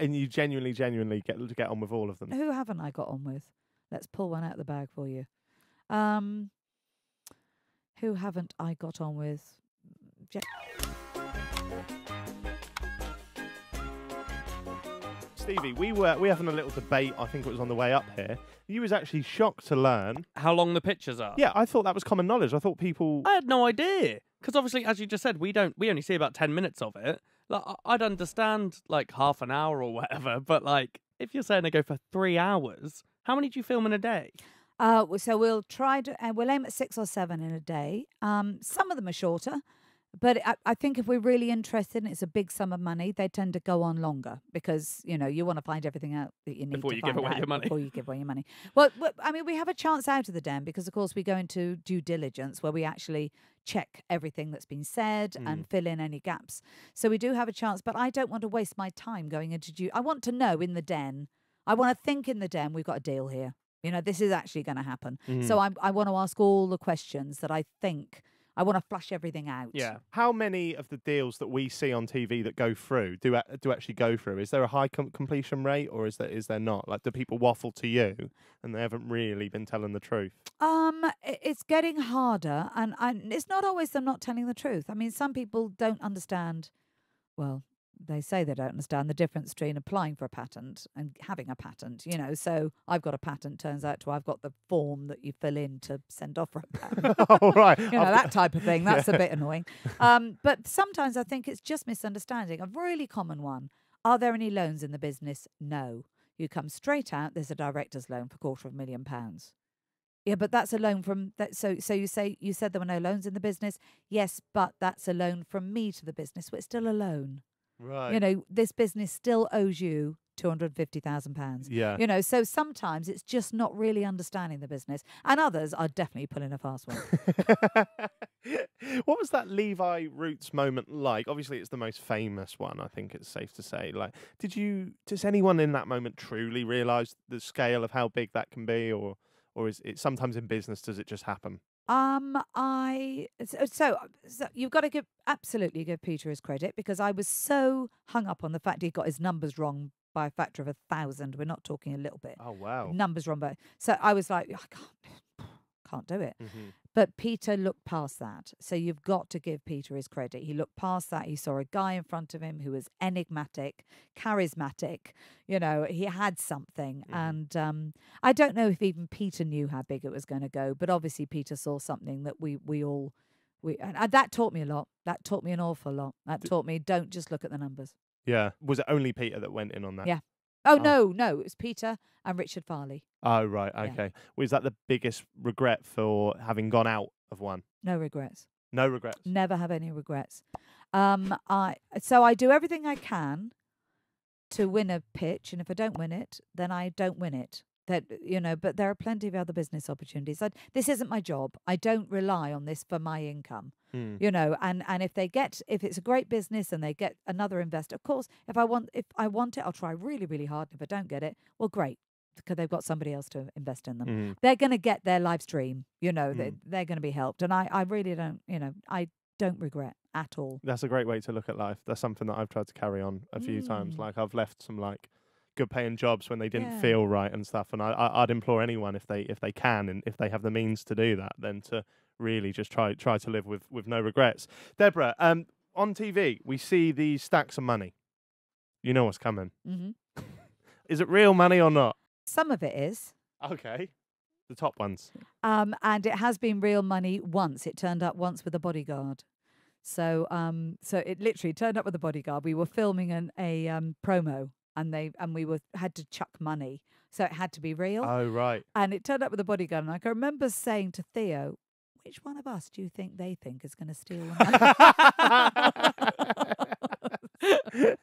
And you genuinely get on with all of them. Who haven't I got on with? Let's pull one out of the bag for you. Who haven't I got on with? Stevie, we were having a little debate. I think it was on the way up here. You was actually shocked to learn how long the pictures are. Yeah, I thought that was common knowledge. I thought people. I had no idea because obviously, as you just said, we only see about 10 minutes of it. Like, I'd understand like half an hour or whatever, but like if you're saying they go for 3 hours, how many do you film in a day? So we'll try to, we'll aim at 6 or 7 in a day. Some of them are shorter, but I think if we're really interested and it's a big sum of money, they tend to go on longer because, you know, you want to find everything out that you need before to you find give away out your money. before you give away your money. Well, I mean, we have a chance out of the den because, of course, we go into due diligence where we actually check everything that's been said and fill in any gaps. So we do have a chance, but I don't want to waste my time going into I want to know in the den. I want to think in the den, we've got a deal here. You know, this is actually going to happen. So I want to ask all the questions that I think. I want to flush everything out. Yeah. How many of the deals that we see on TV that go through do actually go through? Is there a high completion rate, or is there not? Like, do people waffle to you and they haven't really been telling the truth? It's getting harder, and it's not always them not telling the truth. I mean, some people don't understand. Well, they say they don't understand the difference between applying for a patent and having a patent, you know. So I've got a patent, turns out I've got the form that you fill in to send off for a patent. Oh, right. You know, that type of thing. That's a bit annoying. But sometimes I think it's just misunderstanding. A really common one. Are there any loans in the business? No. You come straight out, there's a director's loan for £250,000. Yeah, but that's a loan from that. So you said there were no loans in the business. Yes, but that's a loan from me to the business. But it's still a loan. Right. You know, this business still owes you £250,000. Yeah. You know, so sometimes it's just not really understanding the business, and others are definitely pulling a fast one. What was that Levi Roots moment like? Obviously, it's the most famous one. I think it's safe to say. Like, does anyone in that moment truly realise the scale of how big that can be, or is it sometimes in business? Does it just happen? So you've got to absolutely give Peter his credit, because I was so hung up on the fact he got his numbers wrong by a factor of 1,000. We're not talking a little bit. Oh, wow. Numbers wrong. So I was like, I can't do it. But Peter looked past that. So you've got to give Peter his credit. He looked past that. He saw a guy in front of him who was enigmatic, charismatic. You know, he had something. And I don't know if even Peter knew how big it was going to go. But obviously Peter saw something that we all and that taught me a lot. That taught me an awful lot. That taught me, don't just look at the numbers. Yeah. Was it only Peter that went in on that? Yeah. Oh, no. It was Peter and Richard Farley. Oh, right. Okay. Yeah. Was that the biggest regret for having gone out of one? No regrets. No regrets? Never have any regrets. So I do everything I can to win a pitch, and if I don't win it, then I don't win it. That, you know, but there are plenty of other business opportunities. This isn't my job. I don't rely on this for my income. You know, and if it's a great business and they get another investor, of course, if I want it, I'll try really, really hard. If I don't get it, well, great, because they've got somebody else to invest in them. They're going to get their live stream, you know, they're going to be helped. And I really don't, you know, I don't regret at all. That's a great way to look at life. That's something that I've tried to carry on a few times. Like, I've left some like good paying jobs when they didn't feel right and stuff. And I'd implore anyone, if they can and if they have the means to do that, then to really just try to live with no regrets. Deborah, on TV, we see these stacks of money. You know what's coming. Is it real money or not? Some of it is. Okay. The top ones. And it has been real money once. It turned up once with a bodyguard. So it literally turned up with a bodyguard. We were filming a promo, and we had to chuck money. So it had to be real. Oh, right. And it turned up with a bodyguard. And I can remember saying to Theo, which one of us do you think they think is going to steal the money?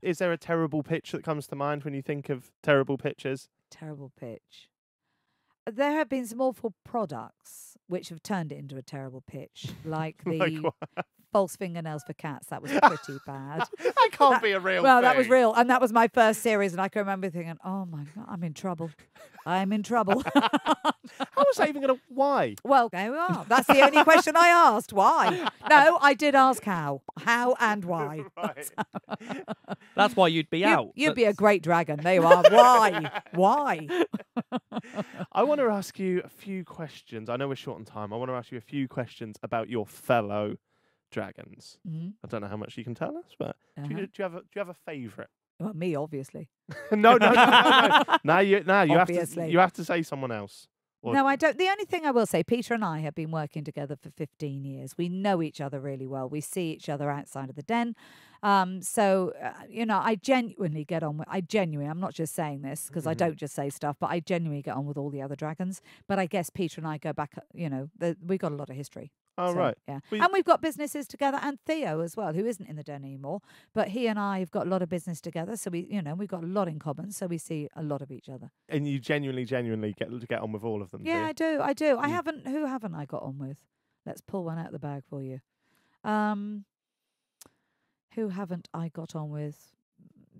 Is there a terrible pitch that comes to mind when you think of terrible pitches? Terrible pitch. There have been some awful products which have turned it into a terrible pitch, like the false fingernails for cats. That was pretty bad. That can't be a real Well, thing. that was real. And that was my first series. And I can remember thinking, oh my God, I'm in trouble. I'm in trouble. How was I even going to... Why? Well, there we are. That's the only question I asked. Why? No, I did ask how. How and why. Right. That's why you'd be out. You'd be a great dragon. There you are. Why? Why? I want to ask you a few questions. I know we're short on time. I want to ask you a few questions about your fellow dragons. Mm-hmm. I don't know how much you can tell us, but do you have a favourite? Well, me, obviously. No. Now you Obviously. you have to say someone else. Or... No, I don't. The only thing I will say, Peter and I have been working together for 15 years. We know each other really well. We see each other outside of the den. I genuinely get on with, I'm not just saying this because I don't just say stuff, but I genuinely get on with all the other dragons. But I guess Peter and I go back, we've got a lot of history. Oh, So, right. Yeah. And we've got businesses together, and Theo as well, who isn't in the den anymore. But he and I have got a lot of business together. So we've got a lot in common. So we see a lot of each other. And you genuinely get on with all of them, Yeah, do you? I do. Who haven't I got on with? Let's pull one out of the bag for you. Who haven't I got on with?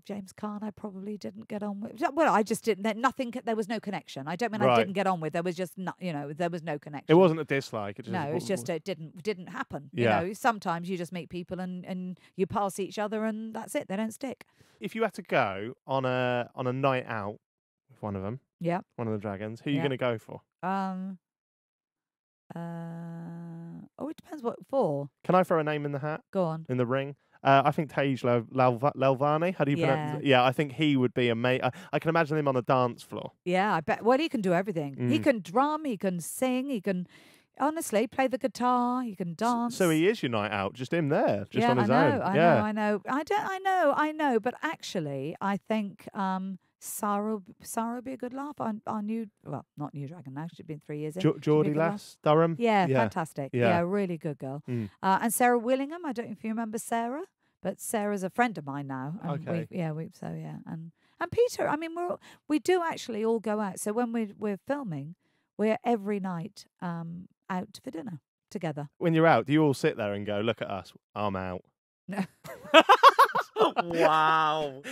James Caan, I probably didn't get on with. Well, I just didn't. There was no connection. I don't mean I didn't get on with. There was just there was no connection. It wasn't a dislike. It's just it didn't happen. Yeah. Sometimes you just meet people and you pass each other and that's it. They don't stick. If you had to go on a night out with one of them, Yeah. one of the dragons, who are you going to go for? It depends what for. Can I throw a name in the hat? Go on. In the ring? I think Tej Lalvani. How do you pronounce it? Yeah, I think he would be a mate. I can imagine him on a dance floor. Yeah, I bet. Well, he can do everything. He can drum, he can sing, he can honestly play the guitar, he can dance. So he is your night out, just him there, just on his own. I know. But actually, I think Sarah would be a good laugh. Our new, not new dragon now. She's been 3 years in. Geordie Lass, Durham. Yeah, fantastic. Yeah, really good girl. And Sarah Willingham. I don't know if you remember Sarah, but Sarah's a friend of mine now. And Okay. And Peter. I mean, we do actually all go out. So when we're filming, we're every night out for dinner together. When you're out, do you all sit there and go, "Look at us, I'm out"? No. Wow.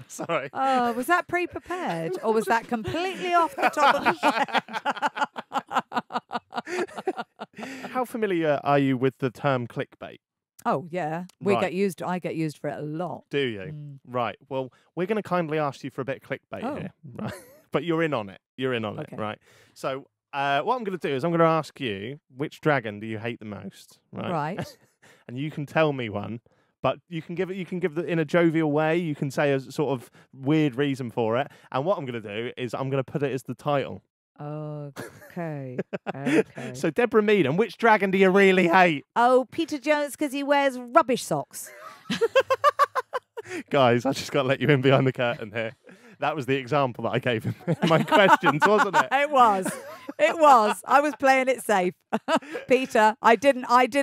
Sorry. Oh, was that pre-prepared or was that completely off the top of the head? How familiar are you with the term clickbait? Oh yeah, I get used for it a lot. Do you? Right. Well, we're going to kindly ask you for a bit of clickbait here, right? But you're in on it. Okay. Right? So, what I'm going to do is I'm going to ask you, which dragon do you hate the most? Right. And you can tell me one. But you can give it in a jovial way. You can say a sort of weird reason for it. And what I'm going to do is I'm going to put it as the title. Okay. So Deborah Meaden, which dragon do you really hate? Oh, Peter Jones, because he wears rubbish socks. Guys, I just got to let you in behind the curtain here. That was the example that I gave him in my questions, wasn't it? It was. I was playing it safe. Peter, I did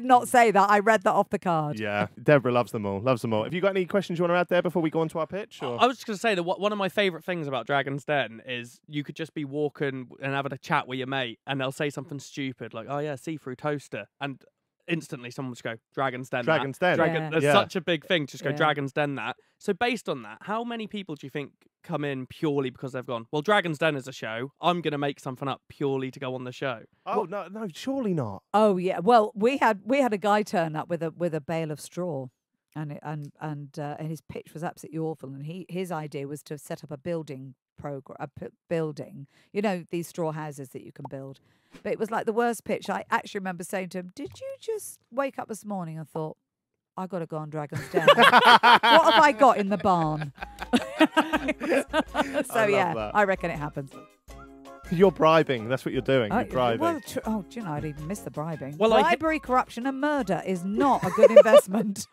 not say that. I read that off the card. Yeah, Deborah loves them all. Have you got any questions you want to add there before we go on to our pitch? Or? I was just going to say that one of my favourite things about Dragon's Den is you could just be walking and having a chat with your mate and they'll say something stupid like, "Oh yeah, see-through toaster," and instantly someone would just go, "Dragon's Den." Dragon's Den. That's such a big thing. Just go, "Dragon's Den." That. So based on that, how many people do you think come in purely because they've gone, "Well, Dragon's Den is a show. I'm going to make something up purely to go on the show"? Oh no, surely not. Oh yeah. Well, we had a guy turn up with a bale of straw, and his pitch was absolutely awful. And his idea was to set up a building building. You know, these straw houses that you can build. But it was like the worst pitch. I actually remember saying to him, "Did you just wake up this morning and thought, I got to go on Dragon's Den? What have I got in the barn?" So that. I reckon it happens. You're bribing. That's what you're doing. You're bribing. Well, do you know, I'd even miss the bribing. Well, bribery, corruption, and murder is not a good investment.